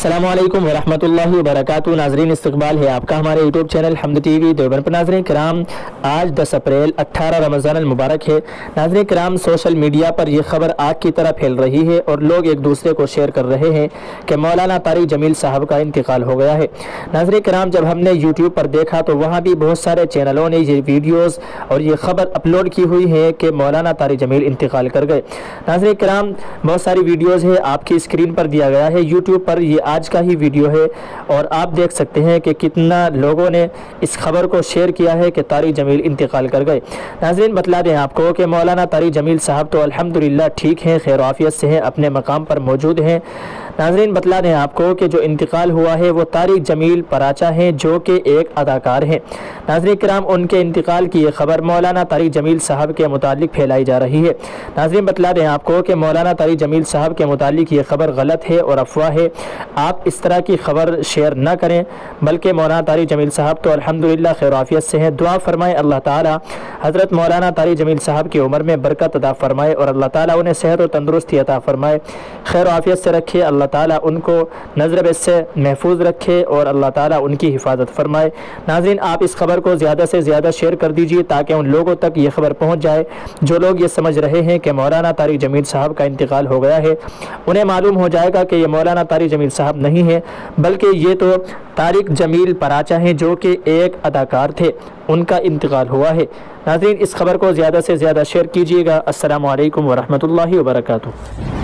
अस्सलामु अलैकुम वरहमतुल्लाहि वबरकातुहू। नाजरीन, इस्तकबाल है आपका हमारे यूट्यूब चैनल हमद टीवी देवबंद पर। नाजरीन कराम, आज 10 अप्रैल 18 रमज़ान अल मुबारक है। नाजरीन कराम, सोशल मीडिया पर यह खबर आग की तरह फैल रही है और लोग एक दूसरे को शेयर कर रहे हैं कि मौलाना तारिक जमील साहब का इंतकाल हो गया है। नाजरीन कराम, जब हमने यूट्यूब पर देखा तो वहाँ भी बहुत सारे चैनलों ने ये वीडियोज़ और ये खबर अपलोड की हुई है कि मौलाना तारिक जमील इंतकाल कर गए। नाजरीन कराम, बहुत सारी वीडियोज़ है, आपकी स्क्रीन पर दिया गया है यूट्यूब पर, ये आज का ही वीडियो है और आप देख सकते हैं कि कितना लोगों ने इस खबर को शेयर किया है कि तारिक जमील इंतकाल कर गए। नाज़रीन, बतला दें आपको कि मौलाना तारिक जमील साहब तो अल्हम्दुलिल्लाह ठीक हैं, खैर आफियत से हैं, अपने मकाम पर मौजूद हैं। नाज़रीन, बतला दें आपको कि जो इंतकाल हुआ है वो तारिक जमील पराचा हैं, जो कि एक अदाकार हैं। नाज़रीन किराम, उनके इंतकाल की ये खबर मौलाना तारिक जमील साहब के मुतालिक फैलाई जा रही है। नाज़रीन, बतला दें आपको कि मौलाना तारिक जमील साहब के मुतालिक ये खबर गलत है और अफवाह है। आप इस तरह की खबर शेयर न करें, बल्कि मौलाना तारिक जमील साहब तो अल्हम्दुलिल्लाह खैर आफियत से हैं। दुआ फरमाएं अल्लाह ताला हज़रत मौलाना तारिक जमील साहब की उम्र में बरकत अता फरमाए और अल्लाह ताला उन्हें सेहत और तंदुरुस्ती अता फरमाए, खैर आफियत से रखे। अल्लाह ताला उनको नज़र बद से महफूज रखे और अल्लाह ताला उनकी हिफाजत फरमाए। नाज़रीन, आप इस खबर को ज़्यादा से ज़्यादा शेयर कर दीजिए ताकि उन लोगों तक ये खबर पहुँच जाए जो लोग ये समझ रहे हैं कि मौलाना तारिक जमील साहब का इंतकाल हो गया है। उन्हें मालूम हो जाएगा कि ये मौलाना तारिक जमील साहब नहीं है, बल्कि ये तो तारिक जमील पराचा हैं, जो कि एक अदाकार थे, उनका इंतकाल हुआ है। नाज़रीन, इस खबर को ज़्यादा से ज़्यादा शेयर कीजिएगा। अस्सलामु अलैकुम वरहमतुल्लाहि वबरकातुहू।